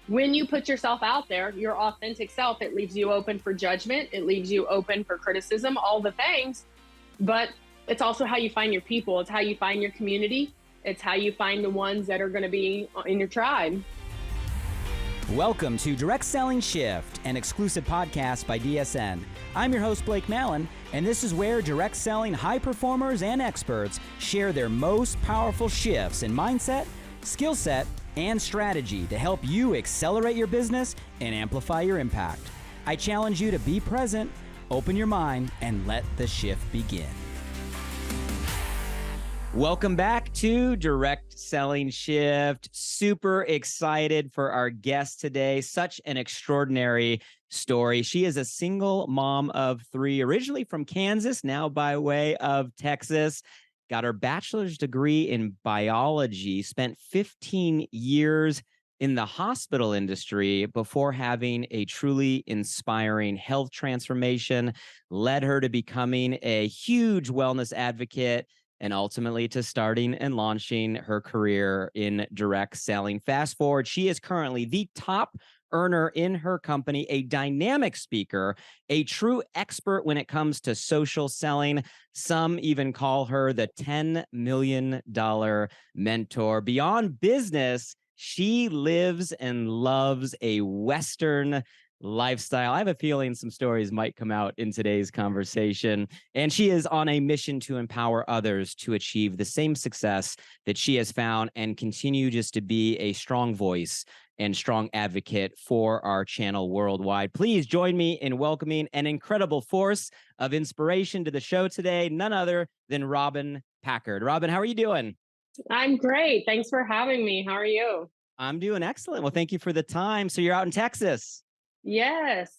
when you put yourself out there, your authentic self, it leaves you open for judgment. It leaves you open for criticism, all the things. But it's also how you find your people. It's how you find your community. It's how you find the ones that are going to be in your tribe. Welcome to Direct Selling Shift, an exclusive podcast by DSN. I'm your host, Blake Mallon, and this is where direct selling high performers and experts share their most powerful shifts in mindset, skill set, and strategy to help you accelerate your business and amplify your impact. I challenge you to be present, open your mind, and let the shift begin. Welcome back to Direct Selling Shift. Super excited for our guest today. Such an extraordinary story. She is a single mom of three, originally from Kansas, now by way of Texas. Got her bachelor's degree in biology, spent 15 years in the hospital industry before having a truly inspiring health transformation, led her to becoming a huge wellness advocate, and ultimately to starting and launching her career in direct selling. Fast forward, she is currently the top earner in her company, a dynamic speaker, a true expert when it comes to social selling. Some even call her the $10 million mentor. Beyond business, she lives and loves a Western lifestyle. I have a feeling some stories might come out in today's conversation. And she is on a mission to empower others to achieve the same success that she has found and continue just to be a strong voice and strong advocate for our channel worldwide. Please join me in welcoming an incredible force of inspiration to the show today, none other than Robin Packard. Robin, how are you doing? I'm great. Thanks for having me. How are you? I'm doing excellent. Well, thank you for the time. So you're out in Texas. Yes.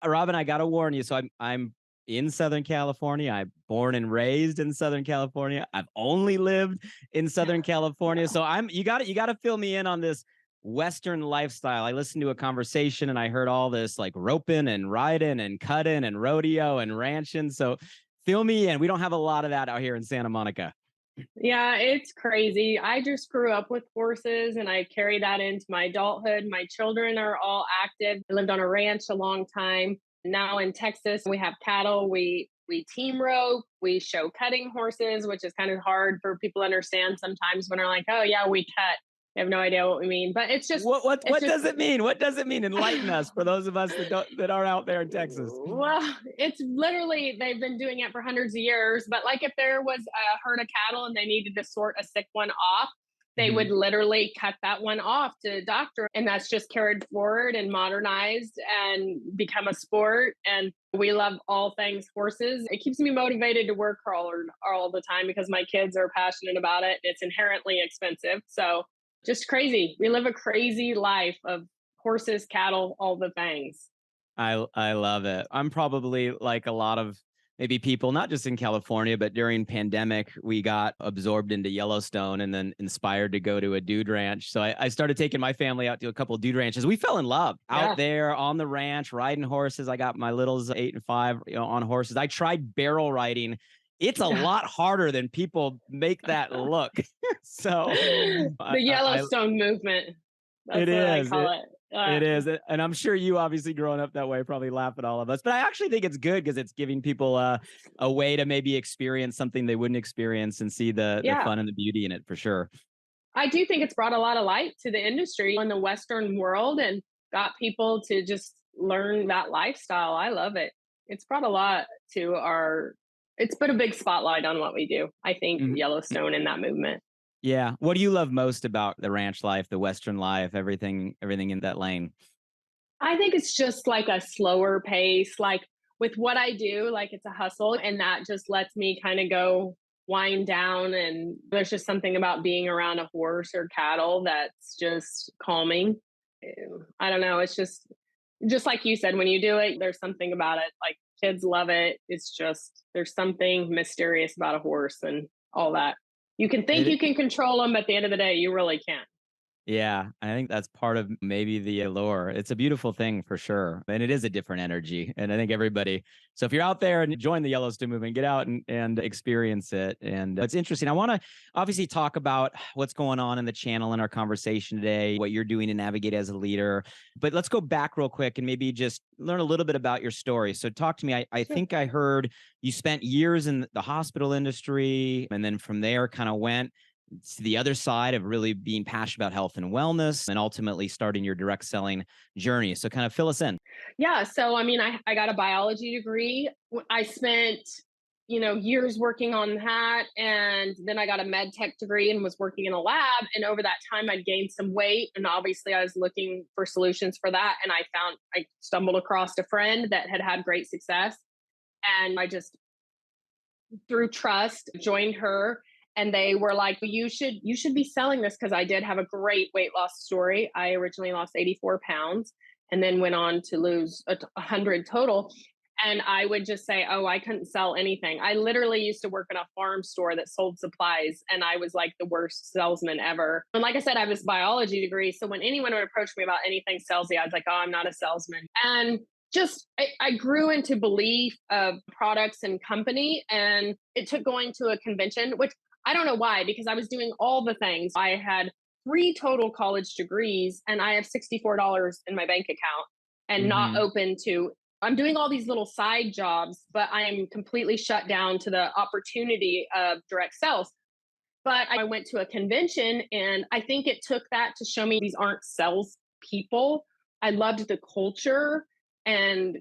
Robin, I got to warn you. So I'm in Southern California. I'm born and raised in Southern California. I've only lived in Southern California. So you got to fill me in on this Western lifestyle. I listened to a conversation and I heard all this like roping and riding and cutting and rodeo and ranching. So fill me in. We don't have a lot of that out here in Santa Monica. Yeah, it's crazy. I just grew up with horses and I carry that into my adulthood. My children are all active. I lived on a ranch a long time. Now in Texas, we have cattle. We team rope. We show cutting horses, which is kind of hard for people to understand sometimes when they're like, "Oh yeah, we cut." I have no idea what we mean, but it's just What it's just does it mean? What does it mean? Enlighten us for those of us that aren't out there in Texas. well, it's literally they've been doing it for hundreds of years. But like if there was a herd of cattle and they needed to sort a sick one off, they would literally cut that one off to a doctor. And that's just carried forward and modernized and become a sport. And we love all things horses. It keeps me motivated to work all the time because my kids are passionate about it. It's inherently expensive. So just crazy. We live a crazy life of horses, cattle, all the things. I love it. I'm probably like a lot of maybe people, not just in California, but during pandemic, we got absorbed into Yellowstone and then inspired to go to a dude ranch. So I started taking my family out to a couple of dude ranches. We fell in love out there on the ranch, riding horses. I got my littles 8 and 5, on horses. I tried barrel riding. It's a lot harder than people make that look. So The Yellowstone movement. That's it what I is. call it. It is. And I'm sure you obviously growing up that way probably laugh at all of us. But I actually think it's good because it's giving people a way to maybe experience something they wouldn't experience and see the fun and the beauty in it for sure. I do think it's brought a lot of light to the industry in the Western world and got people to just learn that lifestyle. I love it. It's brought a lot to it's put a big spotlight on what we do. I think Yellowstone in that movement. Yeah. What do you love most about the ranch life, the Western life, everything in that lane? I think it's just like a slower pace. Like with what I do, like it's a hustle and that just lets me kind of go wind down. And there's just something about being around a horse or cattle that's just calming. I don't know. It's just like you said, when you do it, there's something about it. Like kids love it. It's just, there's something mysterious about a horse and all that. You can think you can control them, but at the end of the day, you really can't. Yeah, I think that's part of maybe the allure. It's a beautiful thing for sure. And it is a different energy. And I think everybody, so if you're out there and join the Yellowstone movement, get out and experience it. And it's interesting. I want to obviously talk about what's going on in the channel in our conversation today, what you're doing to navigate as a leader. But let's go back real quick and maybe just learn a little bit about your story. So talk to me. I Sure. think I heard you spent years in the hospital industry and then from there kind of went to the other side of really being passionate about health and wellness and ultimately starting your direct selling journey. So kind of fill us in. Yeah. So, I mean, I got a biology degree. I spent, years working on that. And then I got a med tech degree and was working in a lab. And over that time, I'd gained some weight. And obviously, I was looking for solutions for that. And I stumbled across a friend that had had great success. And I just, through trust, joined her. And they were like, you should be selling this, because I did have a great weight loss story. I originally lost 84 pounds and then went on to lose 100 total. And I would just say, oh, I couldn't sell anything. I literally used to work in a farm store that sold supplies, and I was like the worst salesman ever. And like I said, I have this biology degree. So when anyone would approach me about anything salesy, I was like, oh, I'm not a salesman. And I grew into belief of products and company. And it took going to a convention, which I don't know why, because I was doing all the things. I had 3 total college degrees and I have $64 in my bank account and not Mm-hmm. open to. I'm doing all these little side jobs, but I am completely shut down to the opportunity of direct sales. But I went to a convention, and I think it took that to show me these aren't sales people. I loved the culture, and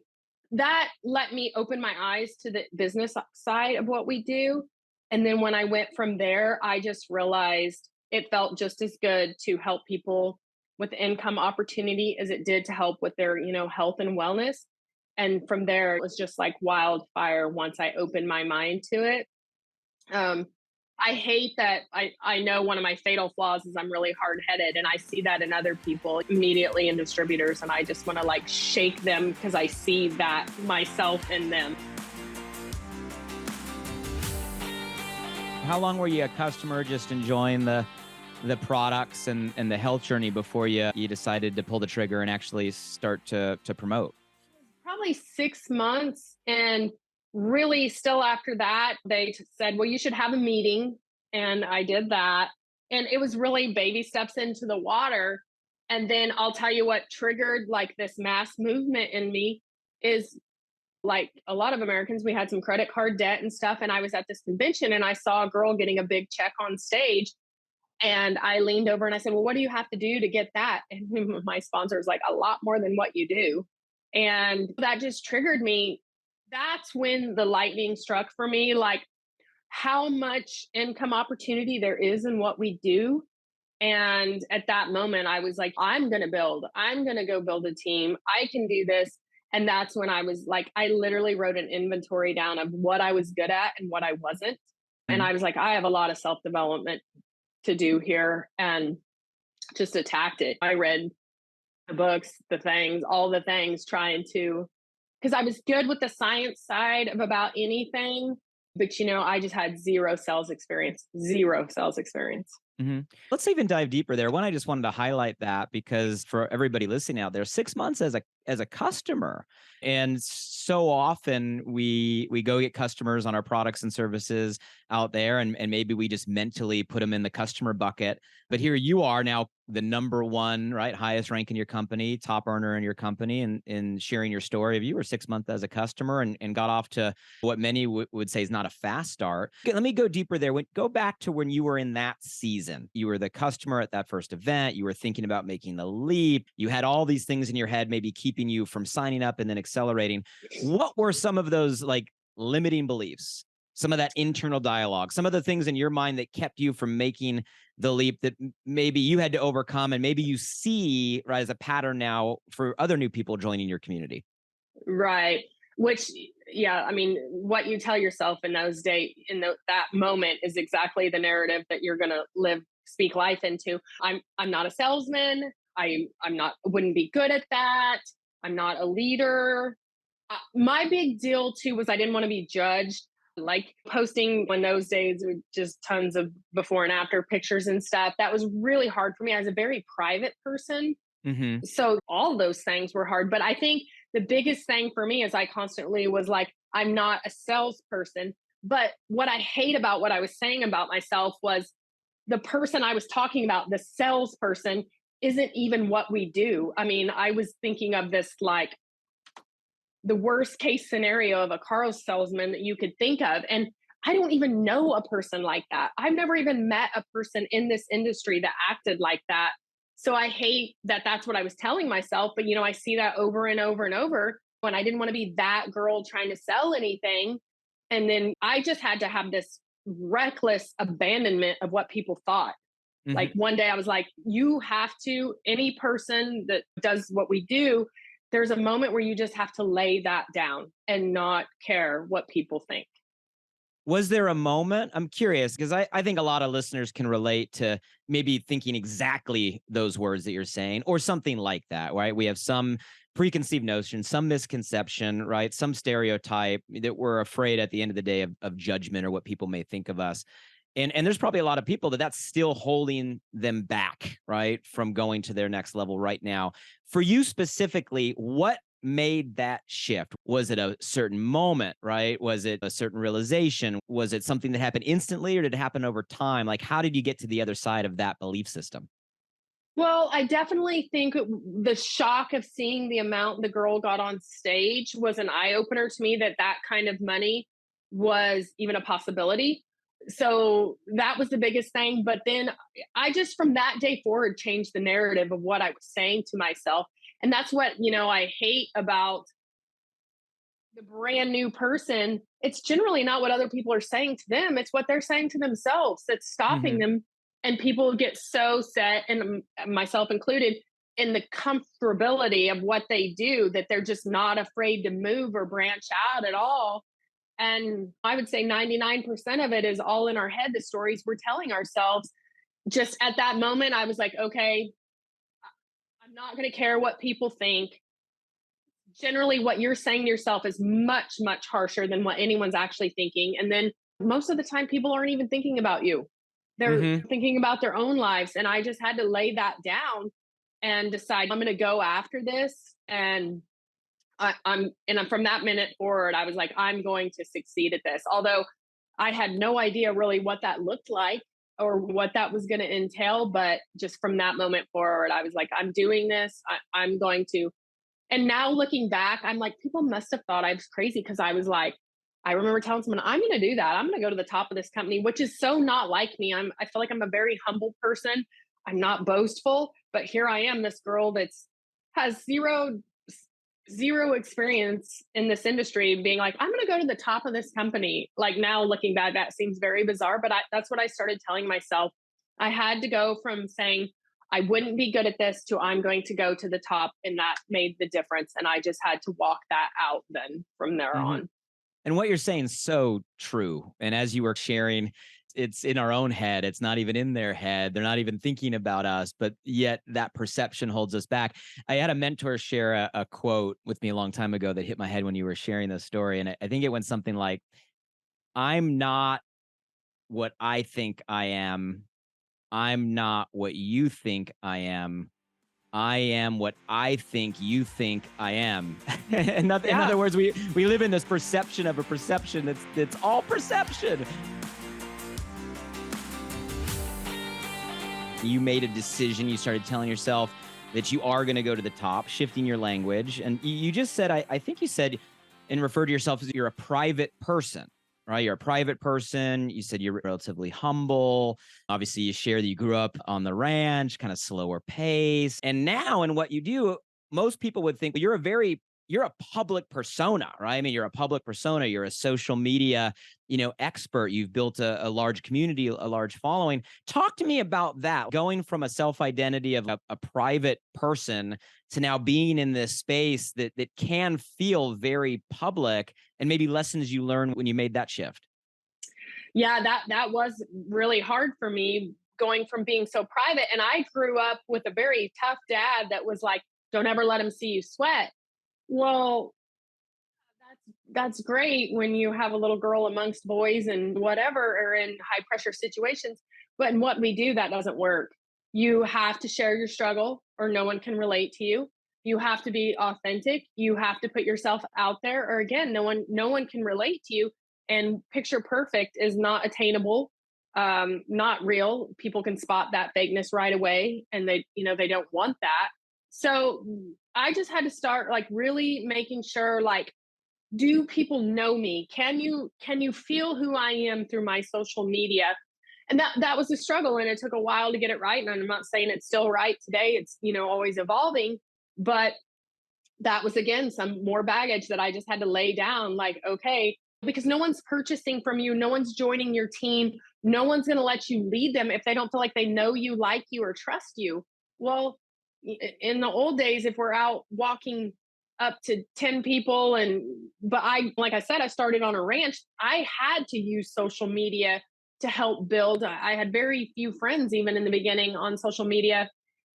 that let me open my eyes to the business side of what we do. And then when I went from there, I just realized it felt just as good to help people with income opportunity as it did to help with their, health and wellness. And from there, it was just like wildfire once I opened my mind to it. Um, I hate that I know one of my fatal flaws is I'm really hard headed, and I see that in other people immediately in distributors. And I just want to like shake them because I see that myself in them. How long were you a customer just enjoying the products and the health journey before you decided to pull the trigger and actually start to promote? Probably 6 months. And really, still after that, they said, well, you should have a meeting. And I did that. And it was really baby steps into the water. And then I'll tell you what triggered like this mass movement in me is, like a lot of Americans, we had some credit card debt and stuff. And I was at this convention and I saw a girl getting a big check on stage. And I leaned over and I said, well, what do you have to do to get that? And my sponsor was like, a lot more than what you do. And that just triggered me. That's when the lightning struck for me, like how much income opportunity there is in what we do. And at that moment, I was like, I'm going to go build a team. I can do this. And that's when I was like, I literally wrote an inventory down of what I was good at and what I wasn't. And I was like, I have a lot of self development to do here, and just attacked it. I read the books, the things, all the things, trying to, because I was good with the science side of about anything. But, I just had zero sales experience. Mm-hmm. Let's even dive deeper there. One, I just wanted to highlight that because for everybody listening out there, 6 months as a customer, and so often we go get customers on our products and services out there, and maybe we just mentally put them in the customer bucket. But here you are now, the number one, right, highest rank in your company, top earner in your company, and sharing your story of you were 6 months as a customer and got off to what many would say is not a fast start. Okay, let me go deeper there. Go back to when you were in that season. You were the customer at that first event. You were thinking about making the leap. You had all these things in your head, maybe keeping you from signing up and then accelerating. What were some of those like limiting beliefs? Some of that internal dialogue, some of the things in your mind that kept you from making the leap that maybe you had to overcome, and maybe you see right as a pattern now for other new people joining your community. Right. Which, yeah, I mean, what you tell yourself in those days, that moment, is exactly the narrative that you're going to speak life into. I'm not a salesman. I'm not, wouldn't be good at that. I'm not a leader. My big deal too was I didn't want to be judged. like posting in those days with just tons of before and after pictures and stuff. That was really hard for me. I was a very private person. Hmm. So all those things were hard. But I think the biggest thing for me is I constantly was like, I'm not a salesperson. But what I hate about what I was saying about myself was the person I was talking about, the salesperson, isn't even what we do. I mean, I was thinking of this like the worst case scenario of a car salesman that you could think of. And I don't even know a person like that. I've never even met a person in this industry that acted like that. So I hate that that's what I was telling myself. But, I see that over and over and over when I didn't want to be that girl trying to sell anything. And then I just had to have this reckless abandonment of what people thought. Like Hmm. one day I was like, you have to, any person that does what we do, there's a moment where you just have to lay that down and not care what people think. Was there a moment? I'm curious because I think a lot of listeners can relate to maybe thinking exactly those words that you're saying or something like that, right? We have some preconceived notion, some misconception, right? Some stereotype that we're afraid at the end of the day of judgment or what people may think of us. And there's probably a lot of people that's still holding them back, right, from going to their next level right now. For you specifically, what made that shift? Was it a certain moment, right? Was it a certain realization? Was it something that happened instantly or did it happen over time? Like, how did you get to the other side of that belief system? Well, I definitely think the shock of seeing the amount the girl got on stage was an eye opener to me that that kind of money was even a possibility. So that was the biggest thing. But then I just, from that day forward, changed the narrative of what I was saying to myself. And that's what, I hate about the brand new person. It's generally not what other people are saying to them, it's what they're saying to themselves that's stopping Hmm. them. And people get so set, and myself included, in the comfortability of what they do that they're just not afraid to move or branch out at all. And I would say 99% of it is all in our head, the stories we're telling ourselves. Just at that moment, I was like, okay, I'm not going to care what people think. Generally what you're saying to yourself is much, much harsher than what anyone's actually thinking. And then most of the time, people aren't even thinking about you. They're Hmm. thinking about their own lives. And I just had to lay that down and decide I'm going to go after this. And I'm from that minute forward, I was like, I'm going to succeed at this. Although I had no idea really what that looked like or what that was going to entail. But just from that moment forward, I was like, I'm doing this. I'm going to. And now looking back, I'm like, people must have thought I was crazy because I was like, I remember telling someone, I'm going to do that. I'm going to go to the top of this company, which is so not like me. I feel like I'm a very humble person. I'm not boastful, but here I am, this girl that's has zero experience in this industry being like, I'm going to go to the top of this company. Like now looking back, that seems very bizarre, but that's what I started telling myself. I had to go from saying, I wouldn't be good at this to I'm going to go to the top. And that made the difference. And I just had to walk that out then from there Hmm. on. And what you're saying is so true. And as you were sharing, it's in our own head. It's not even in their head. They're not even thinking about us, but yet that perception holds us back. I had a mentor share a quote with me a long time ago that hit my head when you were sharing this story. And I think it went something like, I'm not what I think I am. I'm not what you think I am. I am what I think you think I am. In Yeah. other words, we live in this perception of a perception that's all perception. You made a decision. You started telling yourself that you are going to go to the top, shifting your language. And you just said, I think you said and referred to yourself as you're a private person, right? You're a private person. You said you're relatively humble. Obviously, you share that you grew up on the ranch, kind of slower pace. And now in what you do, most people would think, well, you're a public persona, right? I mean, you're a public persona. You're a social media, expert. You've built a large community, a large following. Talk to me about that, going from a self-identity of a private person to now being in this space that can feel very public, and maybe lessons you learned when you made that shift. Yeah, that was really hard for me going from being so private. And I grew up with a very tough dad that was like, don't ever let him see you sweat. Well, that's great when you have a little girl amongst boys and whatever, or in high pressure situations. But in what we do, that doesn't work. You have to share your struggle or no one can relate to you. You have to be authentic. You have to put yourself out there, or again, no one can relate to you. And picture perfect is not attainable, not real. People can spot that fakeness right away, and they don't want that. So I just had to start like really making sure, like, do people know me? Can you feel who I am through my social media? And that was a struggle, and it took a while to get it right. And I'm not saying it's still right today. It's always evolving, but that was again some more baggage that I just had to lay down. Like, okay, because no one's purchasing from you, no one's joining your team, no one's going to let you lead them if they don't feel like they know you, like you, or trust you. Well, in the old days, if we're out walking up to 10 people, but like I said, I started on a ranch, I had to use social media to help build. I had very few friends even in the beginning on social media,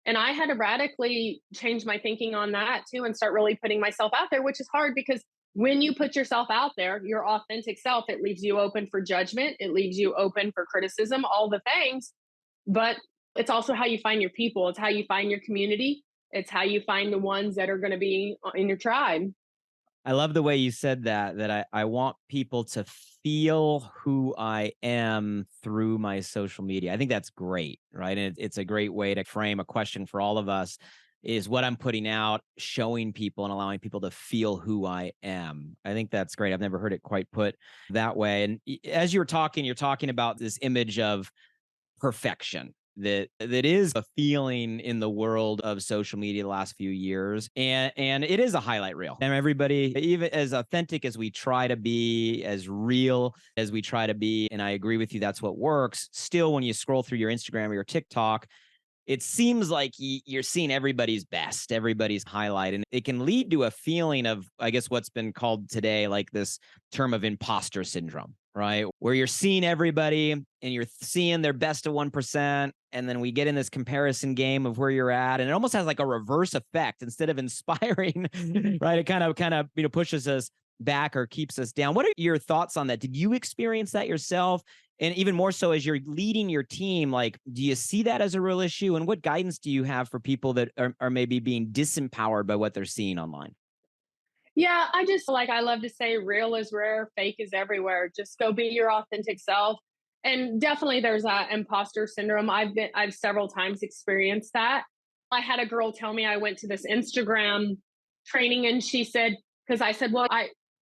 and I had to radically change my thinking on that too and start really putting myself out there, which is hard because when you put yourself out there, your authentic self, it leaves you open for judgment, it leaves you open for criticism, all the things. But it's also how you find your people, it's how you find your community, it's how you find the ones that are going to be in your tribe. I love the way you said that I want people to feel who I am through my social media. I think that's great, right? And it's a great way to frame a question for all of us, is what I'm putting out, showing people and allowing people to feel who I am. I think that's great. I've never heard it quite put that way. And as you're talking about this image of perfection that is a feeling in the world of social media the last few years, and it is a highlight reel, and everybody, even as authentic as we try to be, as real as we try to be, and I agree with you, that's what works. Still, when you scroll through your Instagram or your TikTok, it seems like you're seeing everybody's best, everybody's highlight, and it can lead to a feeling of, I guess, what's been called today, like this term of imposter syndrome, right? Where you're seeing everybody and you're seeing their best of 1%. And then we get in this comparison game of where you're at. And it almost has like a reverse effect. Instead of inspiring, right? It kind of, pushes us back or keeps us down. What are your thoughts on that? Did you experience that yourself? And even more so as you're leading your team, like, do you see that as a real issue? And what guidance do you have for people that are maybe being disempowered by what they're seeing online? Yeah, I just like, I love to say real is rare, fake is everywhere. Just go be your authentic self. And definitely there's that imposter syndrome. I've several times experienced that. I had a girl tell me, I went to this Instagram training, and she said, because I said, well,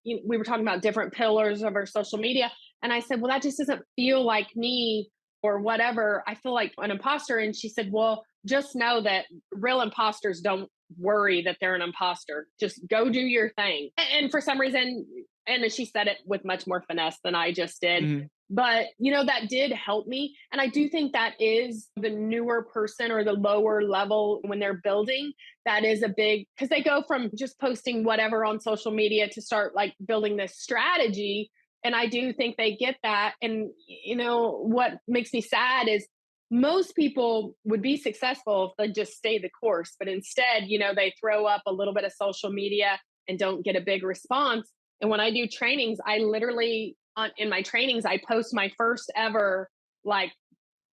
we were talking about different pillars of our social media. And I said, well, that just doesn't feel like me or whatever. I feel like an imposter. And she said, well, just know that real imposters don't worry that they're an imposter. Just go do your thing. And for some reason, and she said it with much more finesse than I just did. Mhm. But, that did help me. And I do think that is the newer person or the lower level when they're building. That is a big, because they go from just posting whatever on social media to start like building this strategy. And I do think they get that. And, what makes me sad is most people would be successful if they just stay the course. But instead, they throw up a little bit of social media and don't get a big response. And when I do trainings, I literally, in my trainings, I post my first ever, like,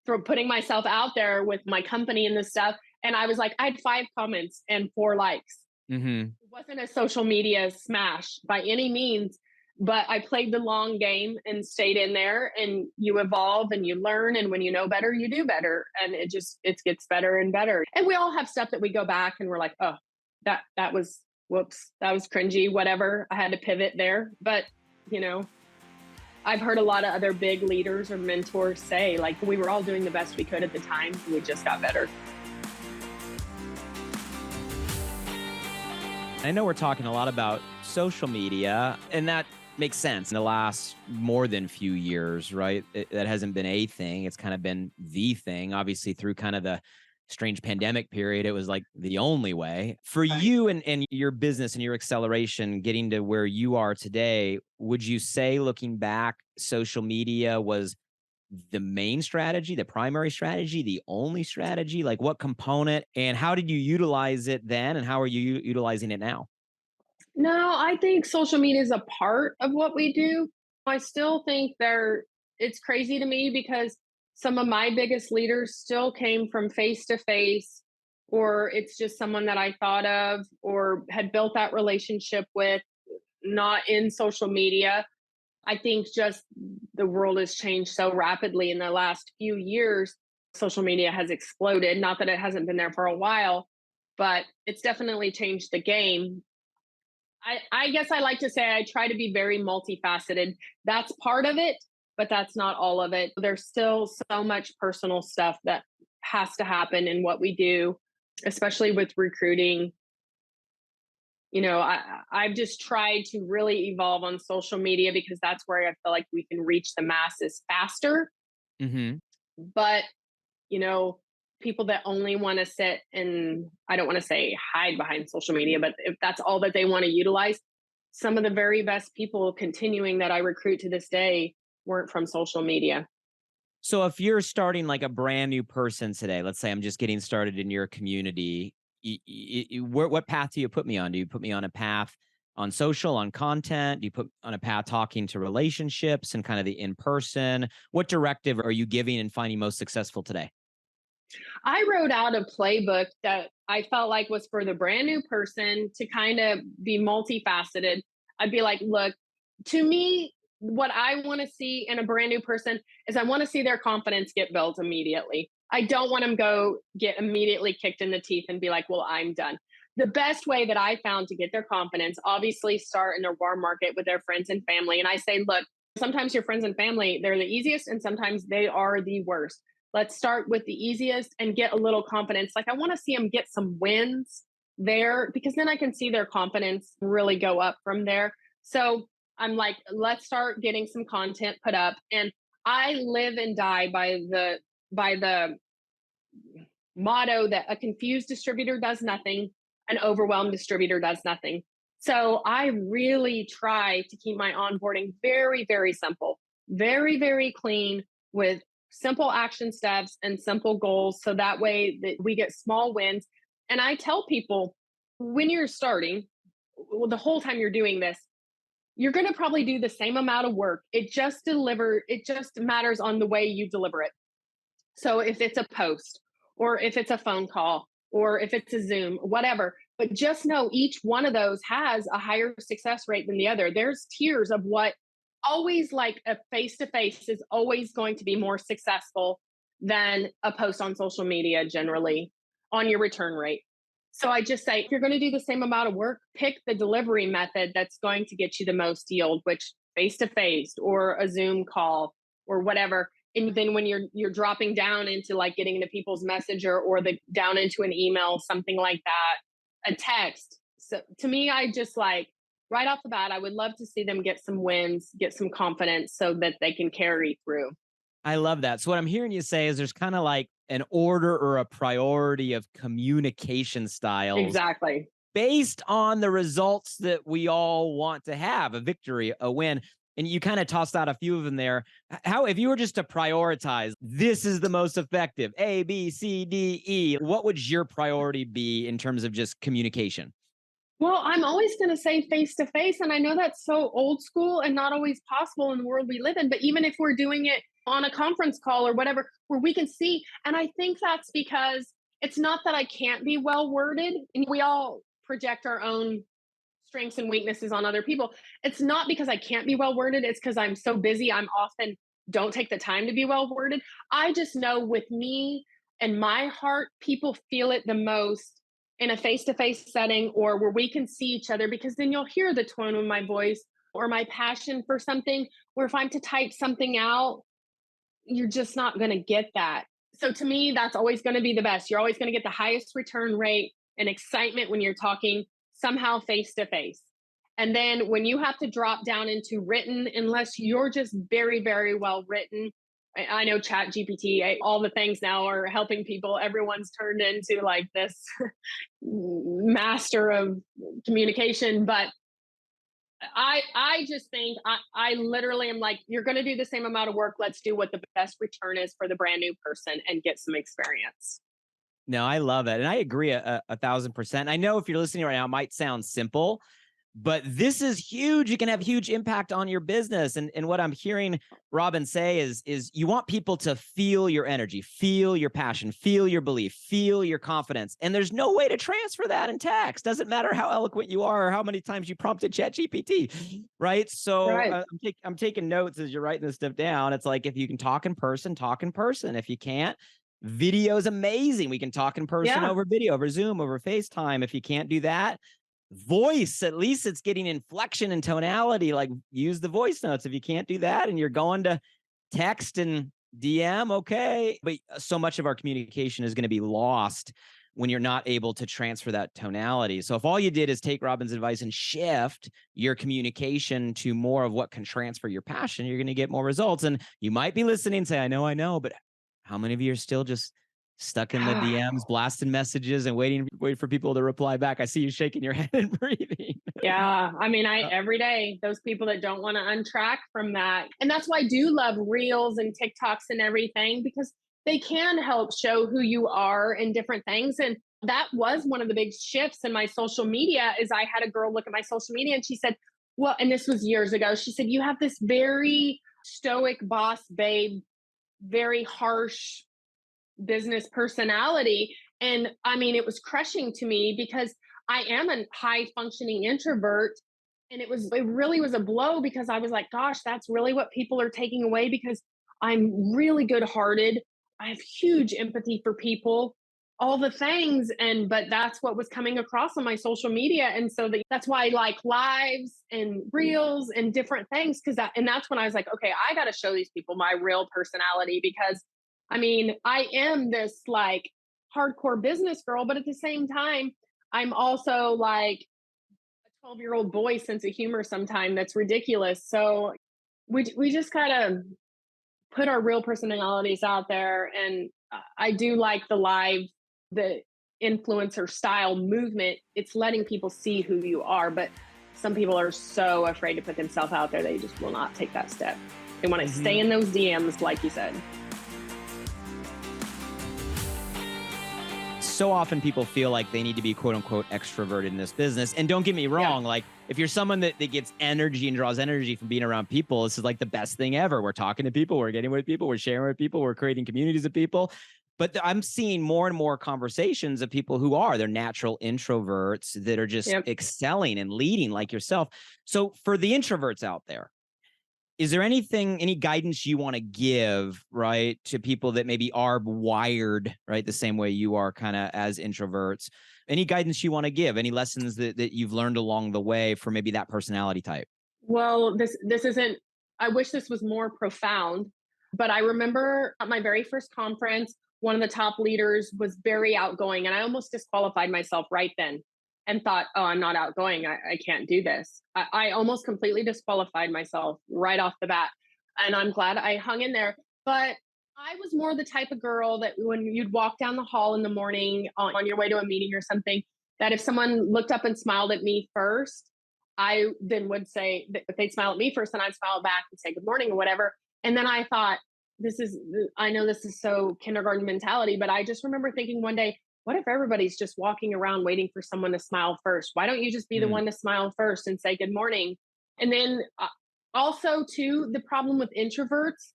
for putting myself out there with my company and this stuff. And I was like, I had 5 comments and 4 likes. Mhm. It wasn't a social media smash by any means, but I played the long game and stayed in there, and you evolve and you learn, and when you know better, you do better, and it gets better and better. And we all have stuff that we go back and we're like, oh, that was, whoops, that was cringy, whatever. I had to pivot there. But, you know, I've heard a lot of other big leaders or mentors say, like, we were all doing the best we could at the time. We just got better. I know we're talking a lot about social media, and that makes sense in the last more than few years, right? That hasn't been a thing. It's kind of been the thing. Obviously, through kind of the strange pandemic period, it was like the only way. For Right. you and your business and your acceleration, getting to where you are today, would you say, looking back, social media was the main strategy, the primary strategy, the only strategy? Like, what component and how did you utilize it then, and how are you utilizing it now? No, I think social media is a part of what we do. I still think it's crazy to me because some of my biggest leaders still came from face to face, or it's just someone that I thought of or had built that relationship with, not in social media. I think just the world has changed so rapidly in the last few years. Social media has exploded. Not that it hasn't been there for a while, but it's definitely changed the game. I guess I like to say I try to be very multifaceted. That's part of it, but that's not all of it. There's still so much personal stuff that has to happen in what we do, especially with recruiting. I've just tried to really evolve on social media because that's where I feel like we can reach the masses faster. Hmm. But you know, people that only want to sit and, I don't want to say hide behind social media, but if that's all that they want to utilize, some of the very best people continuing that I recruit to this day weren't from social media. So if you're starting like a brand new person today, let's say I'm just getting started in your community, what path do you put me on? Do you put me on a path on social, on content? Do you put on a path talking to relationships and kind of the in person? What directive are you giving and finding most successful today? I wrote out a playbook that I felt like was for the brand new person to kind of be multifaceted. I'd be like, look, to me, what I want to see in a brand new person is I want to see their confidence get built immediately. I don't want them go get immediately kicked in the teeth and be like, well, I'm done. The best way that I found to get their confidence, obviously start in their warm market with their friends and family. And I say, look, sometimes your friends and family, they're the easiest and sometimes they are the worst. Let's start with the easiest and get a little confidence. Like, I want to see them get some wins there because then I can see their confidence really go up from there. So I'm like, let's start getting some content put up. And I live and die by the motto that a confused distributor does nothing, an overwhelmed distributor does nothing. So I really try to keep my onboarding very, very simple, very, very clean with simple action steps and simple goals. So that way that we get small wins. And I tell people when you're starting, well, the whole time you're doing this, you're going to probably do the same amount of work. It just matters on the way you deliver it. So if it's a post or if it's a phone call or if it's a Zoom, whatever, but just know each one of those has a higher success rate than the other. There's tiers of what always, like, a face to face is always going to be more successful than a post on social media generally on your return rate. So I just say if you're going to do the same amount of work, pick the delivery method that's going to get you the most yield, which face to face or a Zoom call or whatever. And then when you're dropping down into like getting into people's messenger or the down into an email, something like that, a text. So to me, I just like right off the bat, I would love to see them get some wins, get some confidence so that they can carry through. I love that. So what I'm hearing you say is there's kind of like an order or a priority of communication styles Exactly. based on the results that we all want to have, a victory, a win. And you kind of tossed out a few of them there. How, if you were just to prioritize, this is the most effective, A, B, C, D, E, what would your priority be in terms of just communication? Well, I'm always going to say face to face. And I know that's so old school and not always possible in the world we live in. But even if we're doing it on a conference call or whatever, where we can see, and I think that's because it's not that I can't be well worded, and we all project our own strengths and weaknesses on other people. It's not because I can't be well worded, it's because I'm so busy. I'm often don't take the time to be well worded. I just know with me and my heart, people feel it the most in a face to face setting or where we can see each other because then you'll hear the tone of my voice or my passion for something. Or if I'm to type something out, you're just not going to get that. So to me, that's always going to be the best. You're always going to get the highest return rate and excitement when you're talking somehow face to face. And then when you have to drop down into written, unless you're just very, very well written, I know Chat GPT, all the things now are helping people. Everyone's turned into like this master of communication. But I just think I literally am like, you're going to do the same amount of work. Let's do what the best return is for the brand new person and get some experience. No, I love it. And I agree a 1,000%. I know if you're listening right now, it might sound simple, But this is huge. You can have huge impact on your business. And what I'm hearing Robin say is you want people to feel your energy, feel your passion, feel your belief, feel your confidence. And there's no way to transfer that in text. Doesn't matter how eloquent you are or how many times you prompted ChatGPT, right? So Right. I'm taking notes as you're writing this stuff down. It's like, if you can talk in person, talk in person. If you can't, video is amazing. We can talk in person Yeah. over video, over Zoom, over FaceTime. If you can't do that, voice, at least it's getting inflection and tonality. Like, use the voice notes. If you can't do that and you're going to text and DM, okay. But so much of our communication is going to be lost when you're not able to transfer that tonality. So if all you did is take Robin's advice and shift your communication to more of what can transfer your passion, you're going to get more results. And you might be listening and say, I know, but how many of you are still just stuck in the DMs, blasting messages and wait for people to reply back? I see you shaking your head and breathing. Yeah. I mean, every day, those people that don't want to untrack from that. And that's why I do love reels and TikToks and everything, because they can help show who you are in different things. And that was one of the big shifts in my social media is I had a girl look at my social media and she said, well, and this was years ago. She said, you have this very stoic boss babe, very harsh business personality. And I mean, it was crushing to me because I am a high functioning introvert. And it really was a blow because I was like, gosh, that's really what people are taking away because I'm really good hearted. I have huge empathy for people, all the things. But that's what was coming across on my social media. And so that's why I like lives and reels and different things. And that's when I was like, okay, I got to show these people my real personality because I mean, I am this like hardcore business girl, but at the same time, I'm also like a 12-year-old boy sense of humor sometimes that's ridiculous. So we just kind of put our real personalities out there. And I do like the influencer style movement. It's letting people see who you are. But some people are so afraid to put themselves out there, they just will not take that step. They want to stay in those DMs, like you said. So often people feel like they need to be quote unquote extroverted in this business. And don't get me wrong, like if you're someone that gets energy and draws energy from being around people, this is like the best thing ever. We're talking to people, we're getting with people, we're sharing with people, we're creating communities of people. But I'm seeing more and more conversations of people who they're natural introverts that are just excelling and leading like yourself. So for the introverts out there, is there any guidance you want to give, right, to people that maybe are wired, right, the same way you are kind of as introverts? Any guidance you want to give? Any lessons that you've learned along the way for maybe that personality type? Well, this isn't, I wish this was more profound, but I remember at my very first conference, one of the top leaders was very outgoing, and I almost disqualified myself right then and thought, oh, I'm not outgoing. I can't do this. I almost completely disqualified myself right off the bat. And I'm glad I hung in there. But I was more the type of girl that when you'd walk down the hall in the morning on your way to a meeting or something, that if someone looked up and smiled at me first, I then would say, if they'd smile at me first, then I'd smile back and say good morning or whatever. And then I thought, I know this is so kindergarten mentality, but I just remember thinking one day, what if everybody's just walking around waiting for someone to smile first? Why don't you just be the one to smile first and say good morning? And then also, too, the problem with introverts,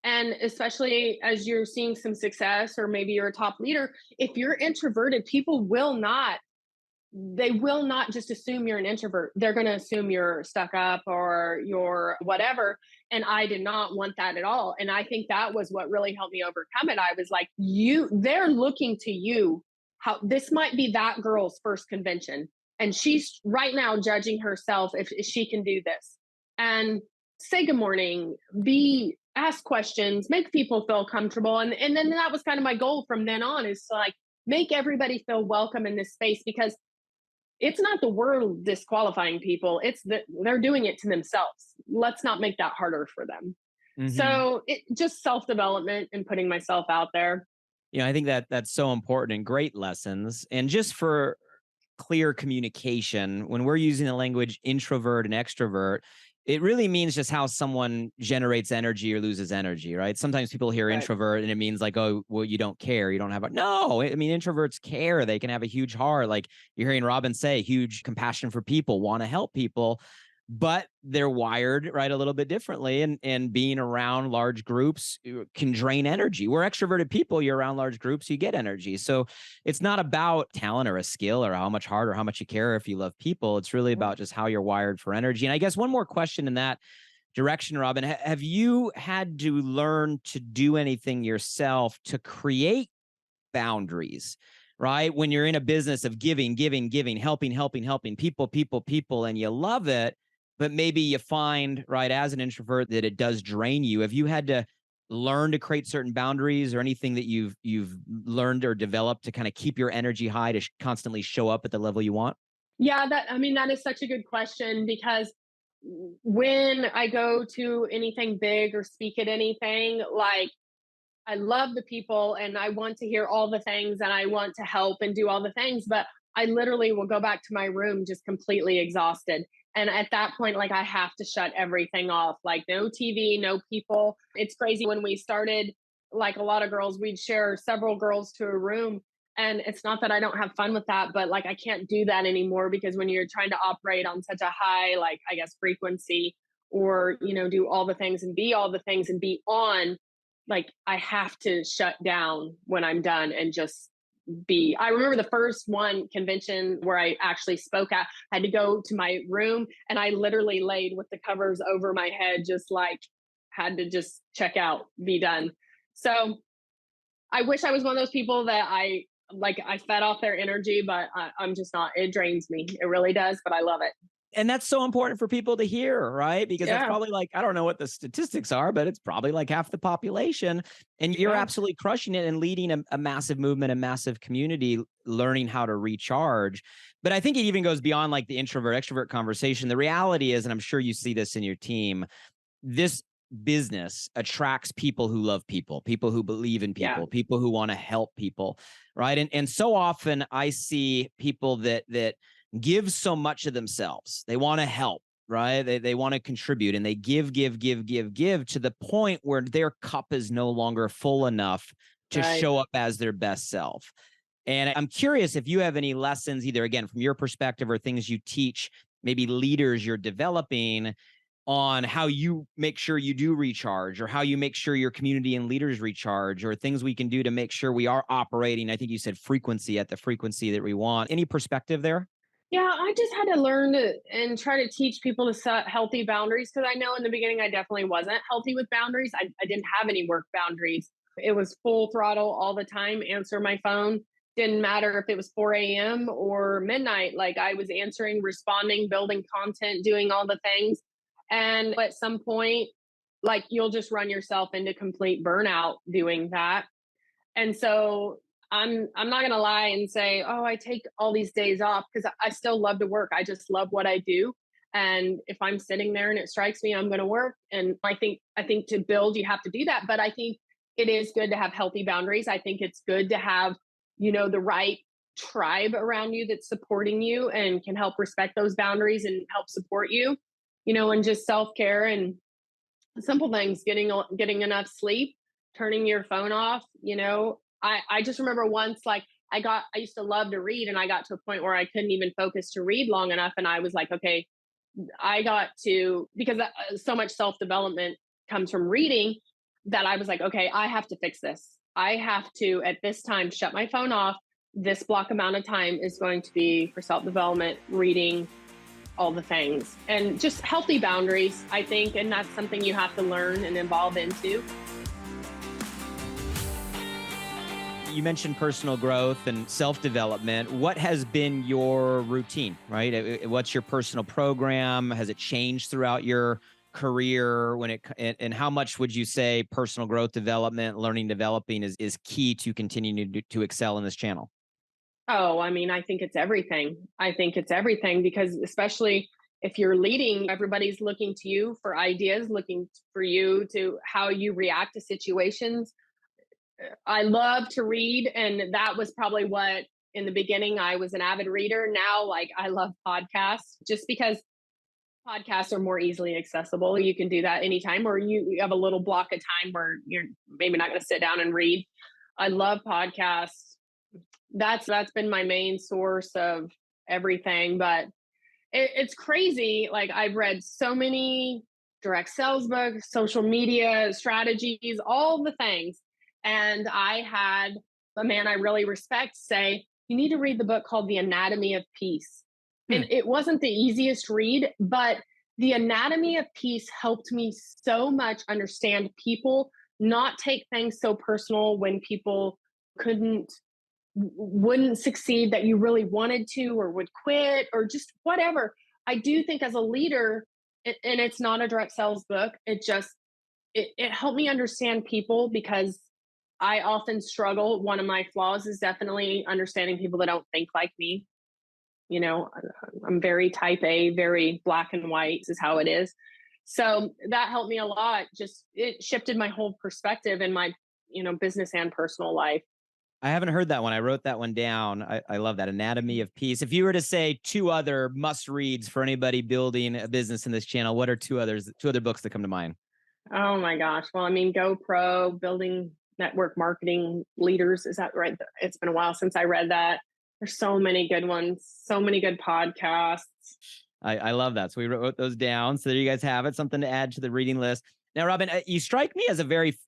and especially as you're seeing some success or maybe you're a top leader, if you're introverted, they will not just assume you're an introvert. They're going to assume you're stuck up or you're whatever. And I did not want that at all. And I think that was what really helped me overcome it. I was like, they're looking to you. How this might be that girl's first convention. And she's right now judging herself if she can do this. And say good morning, ask questions, make people feel comfortable. And then that was kind of my goal from then on, is to like make everybody feel welcome in this space, because it's not the world disqualifying people. It's that they're doing it to themselves. Let's not make that harder for them. So it just self-development and putting myself out there. I think that's so important and great lessons. And just for clear communication, when we're using the language introvert and extrovert, It really means just how someone generates energy or loses energy, right? Sometimes people hear Right. introvert and it means like, oh, well, you don't care. You don't have a, no, I mean, introverts care. They can have a huge heart. Like you're hearing Robin say, huge compassion for people, want to help people, but they're wired right a little bit differently. And being around large groups can drain energy. We're extroverted people. You're around large groups, you get energy. So it's not about talent or a skill or how much heart or how much you care if you love people. It's really about just how you're wired for energy. And I guess one more question in that direction, Robin, have you had to learn to do anything yourself to create boundaries, right? When you're in a business of giving, helping people, and you love it, but maybe you find, right, as an introvert that it does drain you. Have you had to learn to create certain boundaries or anything that you've learned or developed to kind of keep your energy high to constantly show up at the level you want? Yeah, that is such a good question because when I go to anything big or speak at anything, like I love the people and I want to hear all the things and I want to help and do all the things, but I literally will go back to my room just completely exhausted. And at that point, like I have to shut everything off, like no TV, no people. It's crazy when we started, like a lot of girls, we'd share several girls to a room. And it's not that I don't have fun with that, but like I can't do that anymore because when you're trying to operate on such a high, like I guess, frequency or, do all the things and be all the things and be on, like I have to shut down when I'm done and just be. I remember the first one convention where I actually spoke at, I had to go to my room and I literally laid with the covers over my head, just like had to just check out, be done. So I wish I was one of those people that I fed off their energy, but I'm just not. It drains me. It really does, but I love it. And that's so important for people to hear, right? Because that's Yeah. probably like, I don't know what the statistics are, but it's probably like half the population. And you're Yeah. absolutely crushing it and leading a massive movement, a massive community, learning how to recharge. But I think it even goes beyond like the introvert extrovert conversation. The reality is, and I'm sure you see this in your team, this business attracts people who love people, people who believe in Yeah. people who want to help people, right? And so often I see people that give so much of themselves. They want to help, right? They want to contribute and they give to the point where their cup is no longer full enough to Right. show up as their best self. And I'm curious if you have any lessons, either again, from your perspective or things you teach, maybe leaders you're developing on how you make sure you do recharge or how you make sure your community and leaders recharge or things we can do to make sure we are operating. I think you said frequency at the frequency that we want. Any perspective there? Yeah, I just had to learn to and try to teach people to set healthy boundaries because I know in the beginning I definitely wasn't healthy with boundaries. I didn't have any work boundaries. It was full throttle all the time, answer my phone. Didn't matter if it was 4 a.m. or midnight. Like I was answering, responding, building content, doing all the things. And at some point, like you'll just run yourself into complete burnout doing that. And so I'm not gonna lie and say, oh, I take all these days off because I still love to work. I just love what I do. And if I'm sitting there and it strikes me, I'm gonna work. And I think to build, you have to do that. But I think it is good to have healthy boundaries. I think it's good to have, the right tribe around you that's supporting you and can help respect those boundaries and help support you, and just self-care and simple things, getting enough sleep, turning your phone off. I just remember once, like I used to love to read and I got to a point where I couldn't even focus to read long enough and I was like, okay, I got to, because so much self-development comes from reading, that I was like, okay, I have to fix this. I have to at this time shut my phone off. This block amount of time is going to be for self-development, reading, all the things, and just healthy boundaries, I think. And that's something you have to learn and evolve into. You mentioned personal growth and self-development. What has been your routine, right? What's your personal program? Has it changed throughout your career and how much would you say personal growth development, learning, developing is key to continuing to excel in this channel? Oh, I mean, I think it's everything. I think it's everything because especially if you're leading, everybody's looking to you for ideas, looking for you to how you react to situations. I love to read, and that was probably what in the beginning I was an avid reader. Now, like I love podcasts just because Podcasts are more easily accessible. You can do that anytime, or you have a little block of time where you're maybe not going to sit down and read. I love podcasts. That's been my main source of everything. But it's crazy. Like I've read so many direct sales books, social media strategies, all the things. And I had a man I really respect say, you need to read the book called The Anatomy of Peace. Hmm. And it wasn't the easiest read, but The Anatomy of Peace helped me so much understand people, not take things so personal when people couldn't wouldn't succeed that you really wanted to or would quit or just whatever. I do think as a leader, and it's not a direct sales book, it helped me understand people because I often struggle. One of my flaws is definitely understanding people that don't think like me. You know, I'm very type A, very black and white is how it is. So that helped me a lot. Just it shifted my whole perspective in my, business and personal life. I haven't heard that one. I wrote that one down. I love that. Anatomy of Peace. If you were to say two other must reads for anybody building a business in this channel, what are two other books that come to mind? Oh my gosh. Well, I mean, GoPro, Building Network Marketing Leaders. Is that right? It's been a while since I read that. There's so many good ones, so many good podcasts. I love that. So we wrote those down. So there you guys have it. Something to add to the reading list. Now, Robin, you strike me as a very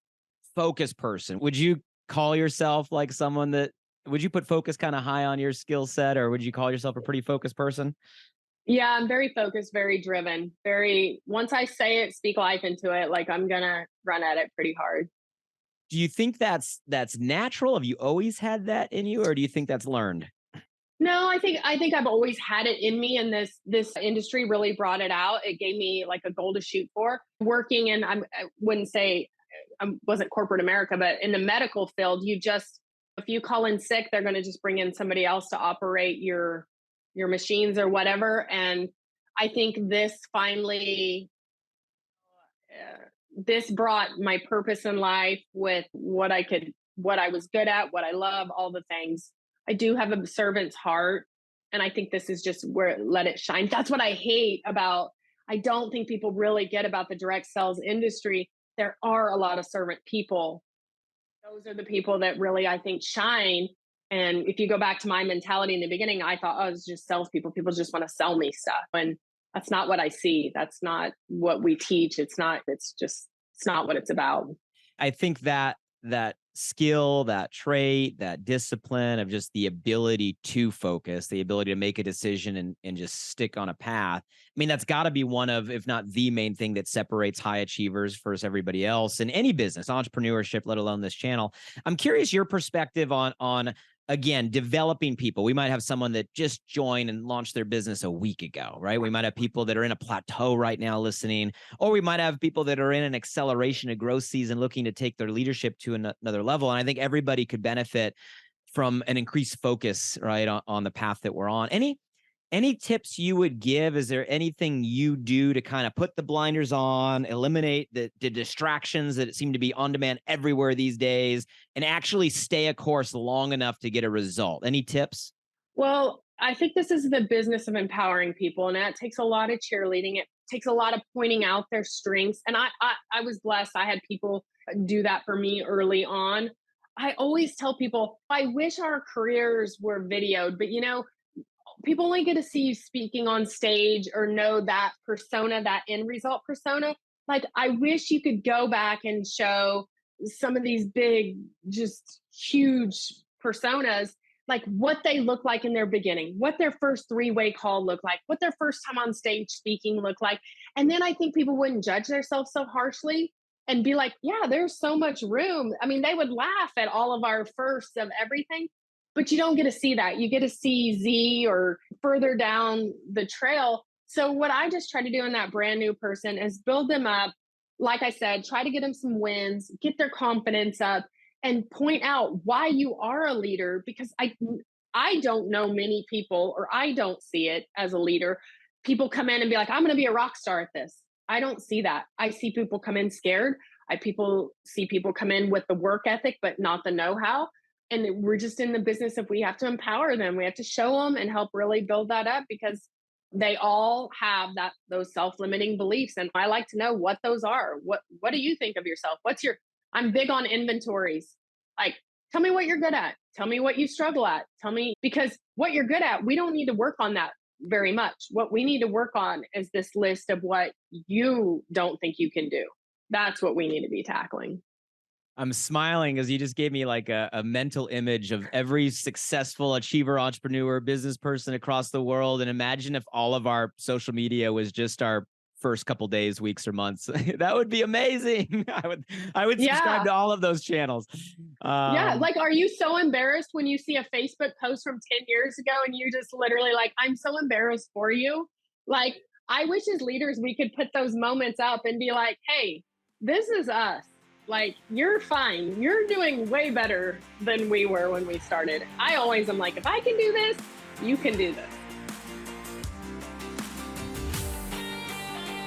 focused person. Would you call yourself like someone that, would you put focus kind of high on your skill set, or would you call yourself a pretty focused person? Yeah, I'm very focused, very driven, once I say it, speak life into it, like I'm going to run at it pretty hard. Do you think that's natural? Have you always had that in you, or do you think that's learned? No, I think I've always had it in me, and this industry really brought it out. It gave me like a goal to shoot for. Working in, I wouldn't say I wasn't corporate America, but in the medical field, if you call in sick, they're going to just bring in somebody else to operate your machines or whatever. And I think this brought my purpose in life with what I was good at, what I love, all the things. I do have a servant's heart. And I think this is just where let it shine. That's what I hate about, I don't think people really get about the direct sales industry. There are a lot of servant people. Those are the people that really, I think, shine. And if you go back to my mentality in the beginning, I thought, oh, it's just salespeople. People just want to sell me stuff. And that's not what I see. That's not what we teach. It's not what it's about. I think that skill, that trait, that discipline of just the ability to focus, the ability to make a decision and just stick on a path. I mean, that's got to be one of, if not the main thing that separates high achievers versus everybody else in any business, entrepreneurship, let alone this channel. I'm curious your perspective on again, developing people. We might have someone that just joined and launched their business a week ago, right? We might have people that are in a plateau right now listening, or we might have people that are in an acceleration of growth season looking to take their leadership to another level. And I think everybody could benefit from an increased focus, right, on the path that we're on. Any tips you would give? Is there anything you do to kind of put the blinders on, eliminate the distractions that seem to be on demand everywhere these days, and actually stay a course long enough to get a result? Any tips? Well, I think this is the business of empowering people, and that takes a lot of cheerleading. It takes a lot of pointing out their strengths. And I was blessed. I had people do that for me early on. I always tell people, I wish our careers were videoed, but people only get to see you speaking on stage or know that persona, that end result persona. Like, I wish you could go back and show some of these big, just huge personas, like what they look like in their beginning, what their first three-way call looked like, what their first time on stage speaking looked like. And then I think people wouldn't judge themselves so harshly and be like, yeah, there's so much room. I mean, they would laugh at all of our firsts of everything, but you don't get to see that. You get to see Z or further down the trail. So what I just try to do in that brand new person is build them up. Like I said, try to get them some wins, get their confidence up, and point out why you are a leader. Because I don't know many people, or I don't see it as a leader. People come in and be like, I'm going to be a rock star at this. I don't see that. I see people come in scared. See people come in with the work ethic, but not the know-how. And we're just in the business of, we have to empower them. We have to show them and help really build that up, because They all have those self-limiting beliefs. And I like to know what those are. What do you think of yourself? I'm big on inventories. Like, tell me what you're good at. Tell me what you struggle at. Tell me, because what you're good at, we don't need to work on that very much. What we need to work on is this list of what you don't think you can do. That's what we need to be tackling. I'm smiling as you just gave me like a mental image of every successful achiever, entrepreneur, business person across the world. And imagine if all of our social media was just our first couple days, weeks, or months. That would be amazing. I would subscribe Yeah. to all of those channels. Yeah. Um, Like, are you so embarrassed when you see a Facebook post from 10 years ago and you just literally like, I'm so embarrassed for you? Like, I wish as leaders we could put those moments up and be like, hey, this is us. Like, you're fine. You're doing way better than we were when we started. I always am like, if I can do this, you can do this.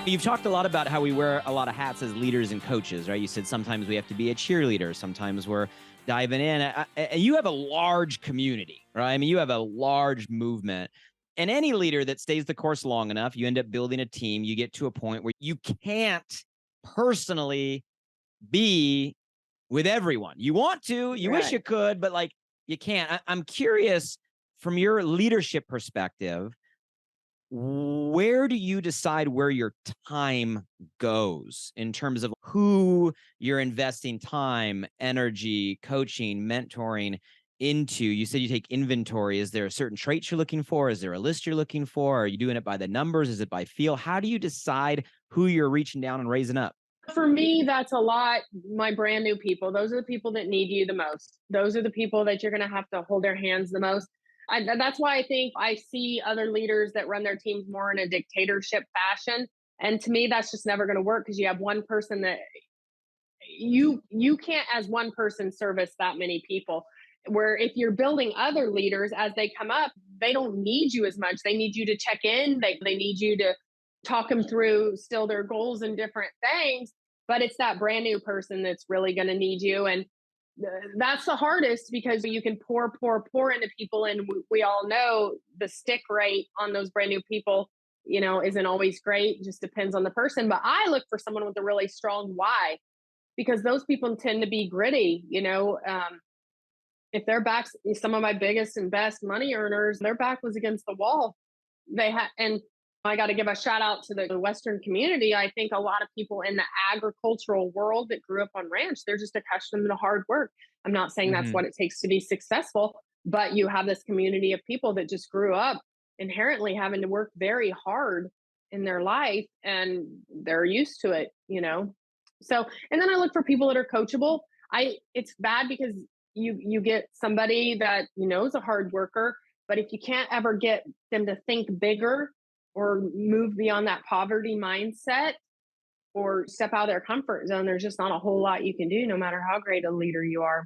You've talked a lot about how we wear a lot of hats as leaders and coaches, right? You said sometimes we have to be a cheerleader, sometimes we're diving in. And you have a large community, right? I mean, you have a large movement. And any leader that stays the course long enough, you end up building a team. You get to a point where you can't personally be with everyone. You want to, you wish Right. you could, but like you can't. I'm curious from your leadership perspective, where do you decide where your time goes in terms of who you're investing time, energy, coaching, mentoring into? You said you take inventory. Is there a certain trait you're looking for? Is there a list you're looking for? Are you doing it by the numbers? Is it by feel? How do you decide who you're reaching down and raising up? For me, that's a lot. My brand new people, those are the people that need you the most. Those are the people that you're going to have to hold their hands the most. That's why I think I see other leaders that run their teams more in a dictatorship fashion. And to me, that's just never going to work because you have one person that you can't as one person service that many people. Where if you're building other leaders as they come up, they don't need you as much. They need you to check in. They need you to talk them through still their goals and different things. But it's that brand new person that's really going to need you. And that's the hardest because you can pour into people. And we all know the stick rate on those brand new people, isn't always great. It just depends on the person. But I look for someone with a really strong why because those people tend to be gritty. If their backs, some of my biggest and best money earners, their back was against the wall. And I got to give a shout out to the Western community. I think a lot of people in the agricultural world that grew up on ranch, they're just accustomed to hard work. I'm not saying that's Mhm. what it takes to be successful, but you have this community of people that just grew up inherently having to work very hard in their life and they're used to it. So, and then I look for people that are coachable. It's bad because you get somebody that is a hard worker, but if you can't ever get them to think bigger or move beyond that poverty mindset or step out of their comfort zone, there's just not a whole lot you can do, no matter how great a leader you are.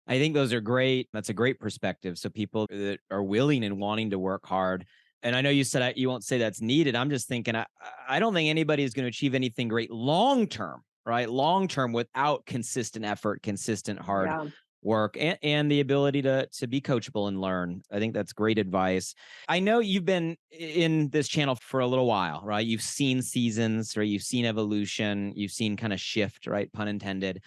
I think those are great. That's a great perspective. So people that are willing and wanting to work hard. And I know you said you won't say that's needed. I'm just thinking, I don't think anybody is going to achieve anything great long term, right? Long term without consistent effort, consistent hard Yeah. work, and the ability to be coachable and learn. I think that's great advice. I know you've been in this channel for a little while, right? You've seen seasons, right? You've seen evolution, you've seen kind of shift, right? Pun intended.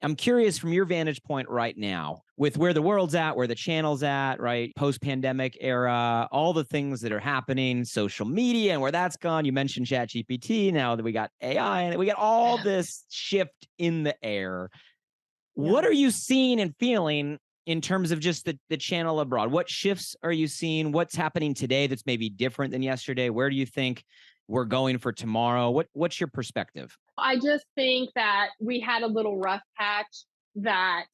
I'm curious from your vantage point right now, with where the world's at, where the channel's at, right? Post pandemic era, all the things that are happening, social media and where that's gone. You mentioned ChatGPT. Now that we got AI and we got all this shift in the air. Yeah. What are you seeing and feeling in terms of just the channel abroad? What shifts are you seeing? What's happening today that's maybe different than yesterday? Where do you think we're going for tomorrow? What's your perspective? I just think that we had a little rough patch, that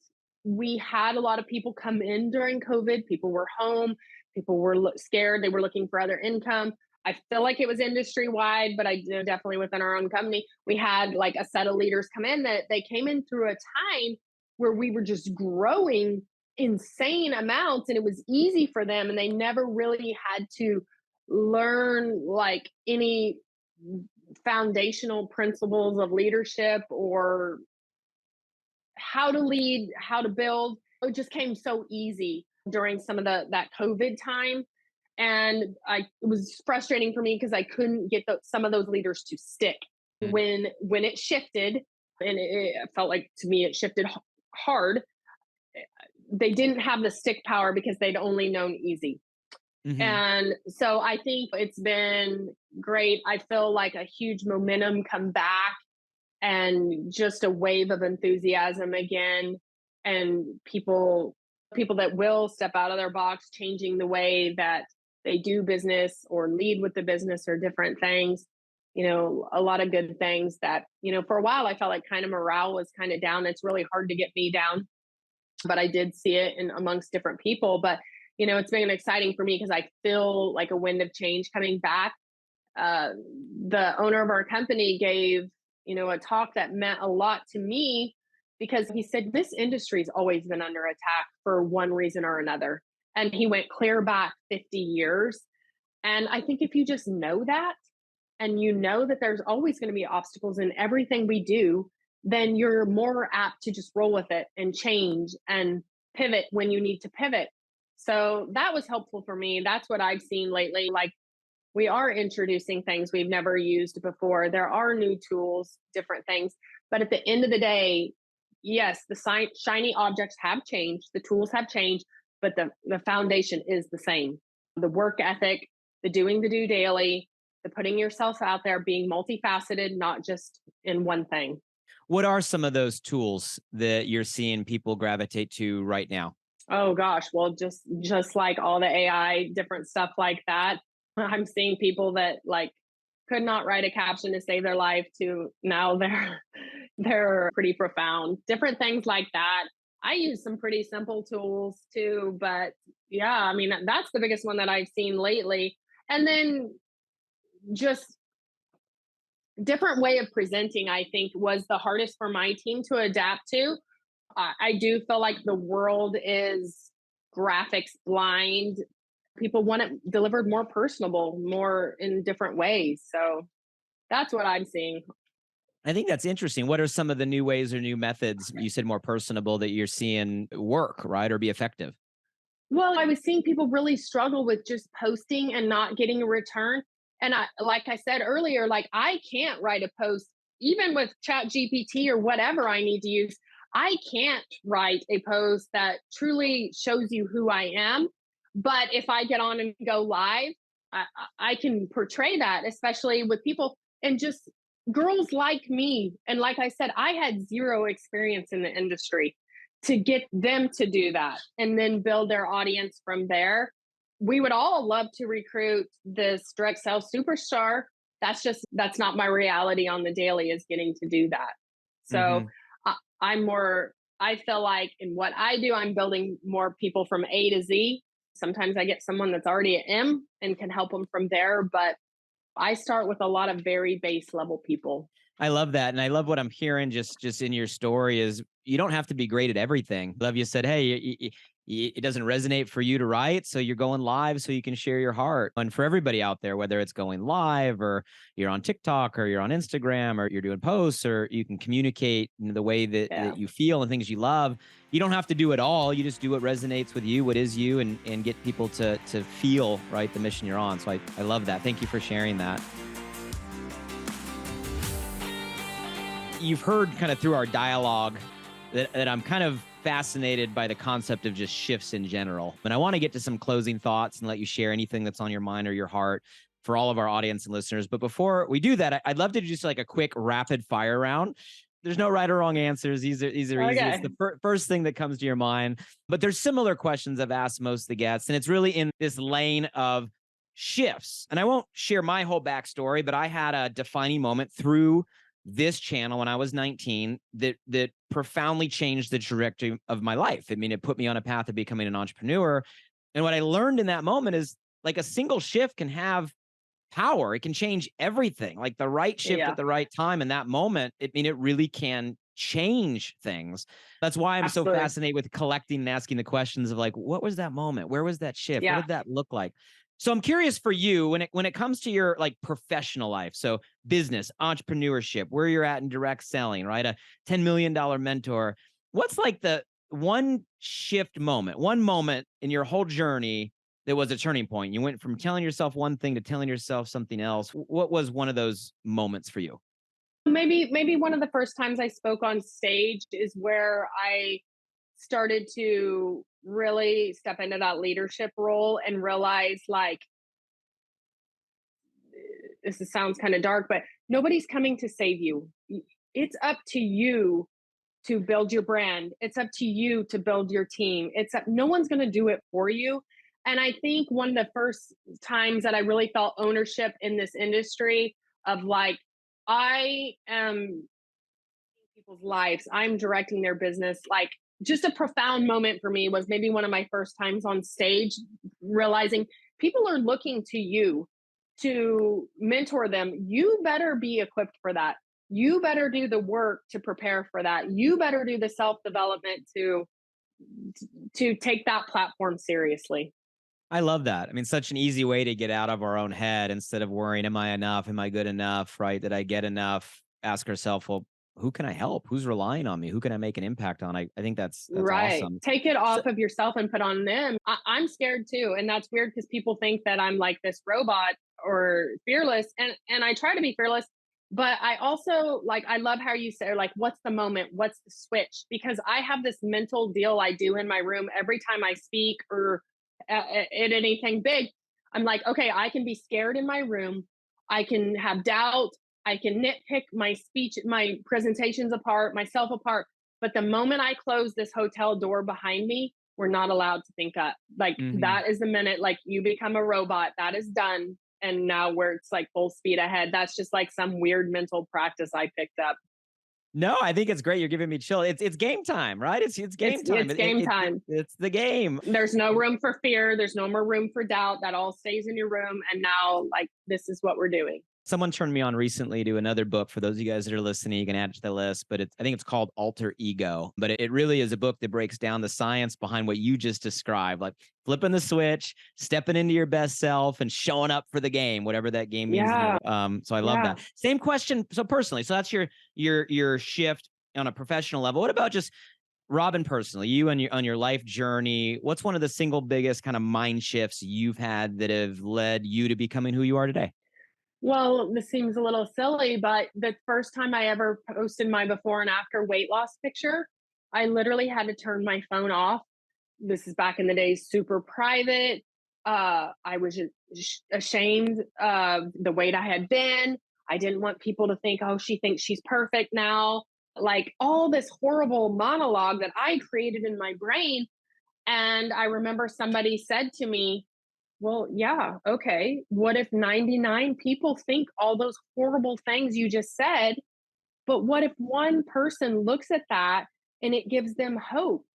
we had a lot of people come in during COVID. People were home, people were scared, they were looking for other income. I feel like it was industry wide, but I know definitely within our own company, we had like a set of leaders come in that they came in through a time where we were just growing insane amounts and it was easy for them and they never really had to learn like any foundational principles of leadership or how to lead, how to build. It just came so easy during some of that COVID time. And it was frustrating for me because I couldn't get some of those leaders to stick. Mm. When it shifted, and it felt like to me it shifted hard, they didn't have the stick power because they'd only known easy. Mm-hmm. And so I think it's been great. I feel like a huge momentum come back and just a wave of enthusiasm again, and people that will step out of their box, changing the way that they do business or lead with the business or different things. A lot of good things that, for a while I felt like kind of morale was kind of down. It's really hard to get me down, but I did see it in amongst different people. But it's been exciting for me because I feel like a wind of change coming back. The owner of our company gave a talk that meant a lot to me, because he said this industry's always been under attack for one reason or another, and he went clear back 50 years. And I think if you just know that, and that there's always going to be obstacles in everything we do, then you're more apt to just roll with it and change and pivot when you need to pivot. So that was helpful for me. That's what I've seen lately. Like, we are introducing things we've never used before. There are new tools, different things. But at the end of the day, yes, the shiny objects have changed, the tools have changed, but the foundation is the same. The work ethic, the doing the do daily, the putting yourself out there, being multifaceted, not just in one thing. What are some of those tools that you're seeing people gravitate to right now? Oh gosh, well, just like all the AI, different stuff like that. I'm seeing people that like could not write a caption to save their life to now they're pretty profound. Different things like that. I use some pretty simple tools too, but yeah, I mean that's the biggest one that I've seen lately. And then just different way of presenting, I think, was the hardest for my team to adapt to. I do feel like the world is graphics blind. People want it delivered more personable, more in different ways. So that's what I'm seeing. I think that's interesting. What are some of the new ways or new methods, you said more personable, that you're seeing work, right, or be effective? Well, I was seeing people really struggle with just posting and not getting a return. And like I said earlier, like I can't write a post, even with Chat GPT or whatever I need to use. I can't write a post that truly shows you who I am. But if I get on and go live, I can portray that, especially with people and just girls like me. And like I said, I had zero experience in the industry. To get them to do that and then build their audience from there. We would all love to recruit this direct sales superstar. That's not my reality on the daily, is getting to do that. So Mm-hmm. I feel like in what I do, I'm building more people from A to Z. Sometimes I get someone that's already at M and can help them from there. But I start with a lot of very base level people. I love that. And I love what I'm hearing just in your story is you don't have to be great at everything. Love you said, hey, it doesn't resonate for you to write, so you're going live so you can share your heart. And for everybody out there, whether it's going live or you're on TikTok or you're on Instagram or you're doing posts or you can communicate in the way that you feel and things you love, you don't have to do it all. You just do what resonates with you, what is you, and get people to feel, right, the mission you're on. So I love that. Thank you for sharing that. You've heard kind of through our dialogue that I'm kind of fascinated by the concept of just shifts in general. And I want to get to some closing thoughts and let you share anything that's on your mind or your heart for all of our audience and listeners. But before we do that, I'd love to do just like a quick rapid fire round. There's no right or wrong answers. These are easy. It's the first thing that comes to your mind. But there's similar questions I've asked most of the guests. And it's really in this lane of shifts. And I won't share my whole backstory, but I had a defining moment through this channel when I was 19 that profoundly changed the trajectory of my life. I mean, it put me on a path of becoming an entrepreneur. And what I learned in that moment is like a single shift can have power. It can change everything. Like the right shift at the right time in that moment, it really can change things. That's why I'm so fascinated with collecting and asking the questions of like, what was that moment? Where was that shift? What did that look like? So I'm curious for you when it comes to your like professional life. So business, entrepreneurship, where you're at in direct selling, right? A $10 million mentor. What's like the one shift moment, one moment in your whole journey that was a turning point? You went from telling yourself one thing to telling yourself something else. What was one of those moments for you? Maybe one of the first times I spoke on stage is where I started to really step into that leadership role and realize, like, this sounds kind of dark, but nobody's coming to save you. It's up to you to build your brand. It's up to you to build your team. No one's going to do it for you. And I think one of the first times that I really felt ownership in this industry of, like, I am people's lives, I'm directing their business. Like, just a profound moment for me was maybe one of my first times on stage, realizing people are looking to you to mentor them. You better be equipped for that. You better do the work to prepare for that. You better do the self development to take that platform seriously. I love that. I mean, such an easy way to get out of our own head instead of worrying, am I enough? Am I good enough? Right? Did I get enough? Ask ourselves, well, who can I help? Who's relying on me? Who can I make an impact on? I think that's Right. awesome. Take it So, off of yourself and put on them. I'm scared too. And that's weird because people think that I'm like this robot or fearless. And I try to be fearless. But I also, like, I love how you say, like, what's the moment? What's the switch? Because I have this mental deal I do in my room every time I speak or at anything big. I'm like, okay, I can be scared in my room. I can have doubt. I can nitpick my speech, my presentations apart, myself apart. But the moment I close this hotel door behind me, we're not allowed to think up. Like, mhm. that is the minute, like, you become a robot. That is done. And now where it's like full speed ahead. That's just like some weird mental practice I picked up. No, I think it's great. You're giving me chill. It's game time, right? It's game time. It's game time. It's the game. There's no room for fear. There's no more room for doubt. That all stays in your room. And now, like, this is what we're doing. Someone turned me on recently to another book. For those of you guys that are listening, you can add it to the list, but I think it's called Alter Ego. But it really is a book that breaks down the science behind what you just described, like flipping the switch, stepping into your best self, and showing up for the game, whatever that game means in your Yeah. life. So I love Yeah. that. Same question. So personally, so that's your shift on a professional level. What about just Robin personally, you and on your life journey? What's one of the single biggest kind of mind shifts you've had that have led you to becoming who you are today? Well, this seems a little silly, but the first time I ever posted my before and after weight loss picture, I literally had to turn my phone off. This is back in the days, super private. I was ashamed of the weight I had been. I didn't want people to think, oh, she thinks she's perfect now. Like, all this horrible monologue that I created in my brain. And I remember somebody said to me, well, yeah, okay. What if 99 people think all those horrible things you just said? But what if one person looks at that and it gives them hope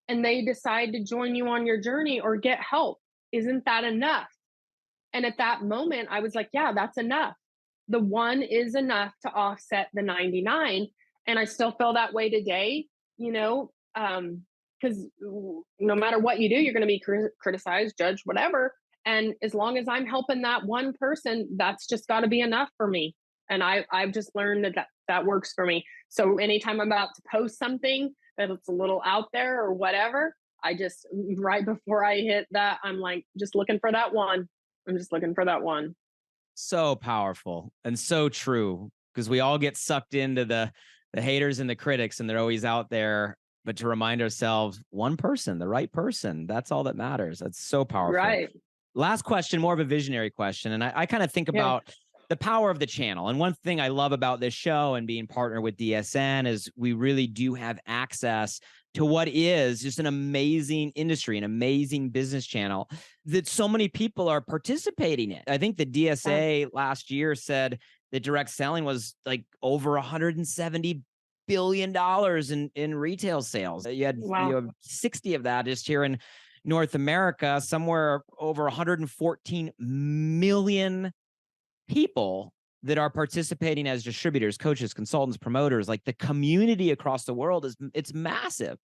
and they decide to join you on your journey or get help? Isn't that enough? And at that moment, I was like, yeah, that's enough. The one is enough to offset the 99. And I still feel that way today, you know, because no matter what you do, you're going to be criticized, judged, whatever. And as long as I'm helping that one person, that's just got to be enough for me. And I've just learned that works for me. So anytime I'm about to post something that it's a little out there or whatever, I just, right before I hit that, I'm like, just looking for that one. I'm just looking for that one. So powerful and so true, because we all get sucked into the haters and the critics, and they're always out there. But to remind ourselves, one person, the right person, that's all that matters. That's so powerful. Right. Last question, more of a visionary question. And I kind of think Yeah. about the power of the channel. And one thing I love about this show and being partnered with DSN is we really do have access to what is just an amazing industry, an amazing business channel that so many people are participating in. I think the Yeah. DSA last year said that direct selling was like over $170 billion in retail sales. You Wow. have 60 of that just here in North America, somewhere over 114 million people that are participating as distributors, coaches, consultants, promoters. Like, the community across the world it's massive.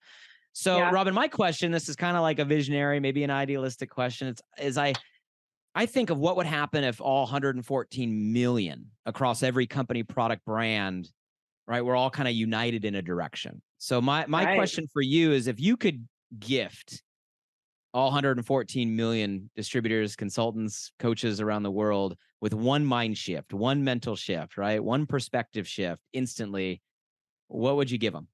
So, Yeah. Robin, my question, this is kind of like a visionary, maybe an idealistic question. I think of what would happen if all 114 million across every company, product, brand, right, we're all kind of united in a direction. So my Right. question for you is, if you could gift all 114 million distributors, consultants, coaches around the world with one mind shift, one mental shift, right? One perspective shift instantly, what would you give them?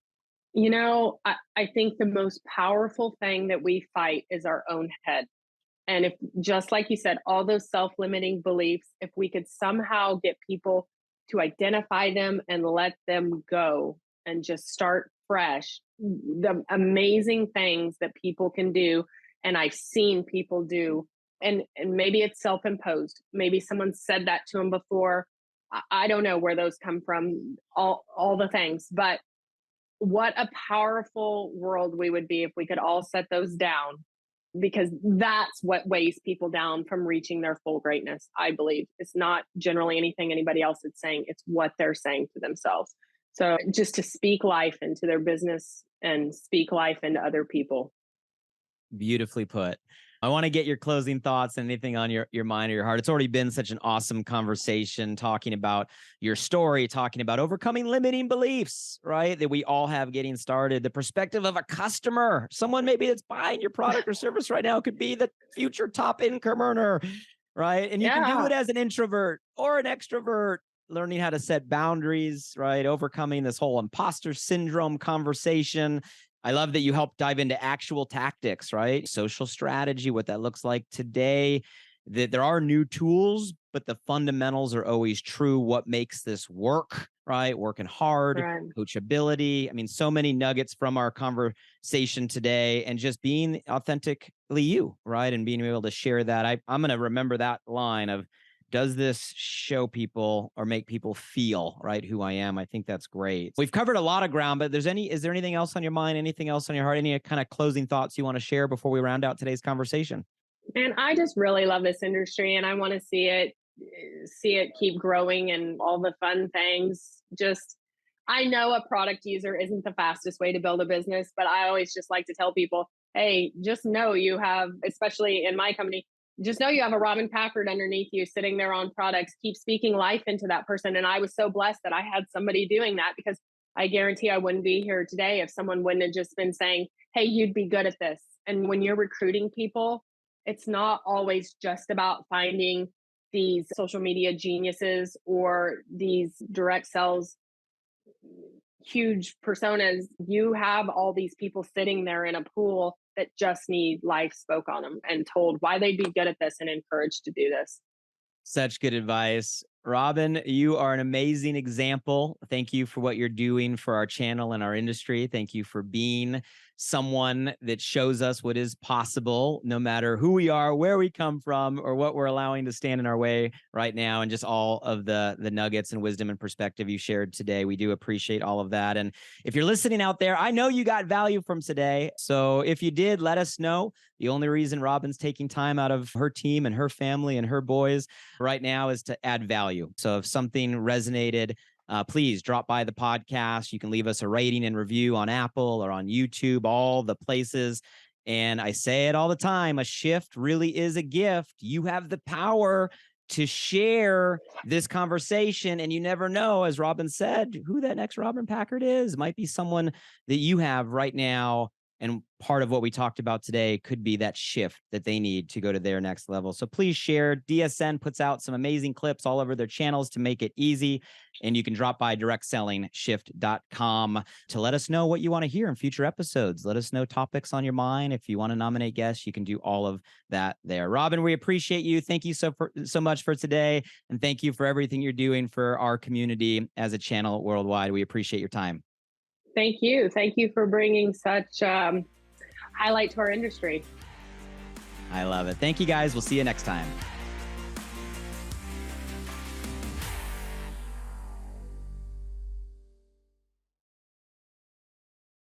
I think the most powerful thing that we fight is our own head. And if, just like you said, all those self limiting beliefs, if we could somehow get people to identify them and let them go and just start fresh, the amazing things that people can do. And I've seen people do, and maybe it's self imposed. Maybe someone said that to them before. I don't know where those come from, all the things, but what a powerful world we would be if we could all set those down, because that's what weighs people down from reaching their full greatness. I believe it's not generally anything anybody else is saying, it's what they're saying to themselves. So just to speak life into their business and speak life into other people. Beautifully put. I want to get your closing thoughts and anything on your mind or your heart. It's already been such an awesome conversation talking about your story, talking about overcoming limiting beliefs, right? That we all have getting started. The perspective of a customer, someone maybe that's buying your product or service right now, could be the future top income earner, right? And you can do it as an introvert or an extrovert, learning how to set boundaries, right? Overcoming this whole imposter syndrome conversation. I love that you help dive into actual tactics, right? Social strategy, what that looks like today. That there are new tools, but the fundamentals are always true. What makes this work, right? Working hard, Right. coachability. I mean, so many nuggets from our conversation today, and just being authentically you, right? And being able to share that. I'm going to remember that line of, does this show people or make people feel right who I am? I think that's great. We've covered a lot of ground, but is there anything else on your mind, anything else on your heart, any kind of closing thoughts you want to share before we round out today's conversation? And I just really love this industry, and I want to see it keep growing and all the fun things. Just, I know a product user isn't the fastest way to build a business, but I always just like to tell people, hey, just know you have, especially in my company, just know you have a Robin Packard underneath you sitting there on products. Keep speaking life into that person. And I was so blessed that I had somebody doing that, because I guarantee I wouldn't be here today if someone wouldn't have just been saying, hey, you'd be good at this. And when you're recruiting people, it's not always just about finding these social media geniuses or these direct sales huge personas. You have all these people sitting there in a pool that just need life spoke on them and told why they'd be good at this and encouraged to do this. Such good advice. Robin, you are an amazing example. Thank you for what you're doing for our channel and our industry. Thank you for being someone that shows us what is possible, no matter who we are, where we come from, or what we're allowing to stand in our way right now, and just all of the nuggets and wisdom and perspective you shared today. We do appreciate all of that. And if you're listening out there, I know you got value from today. So if you did, let us know. The only reason Robin's taking time out of her team and her family and her boys right now is to add value. So if something resonated, please drop by the podcast. You can leave us a rating and review on Apple or on YouTube, all the places. And I say it all the time, a shift really is a gift. You have the power to share this conversation, and you never know, as Robin said, who that next Robin Packard is. It might be someone that you have right now. And part of what we talked about today could be that shift that they need to go to their next level. So please share. DSN puts out some amazing clips all over their channels to make it easy. And you can drop by directsellingshift.com to let us know what you want to hear in future episodes. Let us know topics on your mind. If you want to nominate guests, you can do all of that there. Robin, we appreciate you. Thank you so much for today. And thank you for everything you're doing for our community as a channel worldwide. We appreciate your time. Thank you. Thank you for bringing such highlight to our industry. I love it. Thank you, guys. We'll see you next time.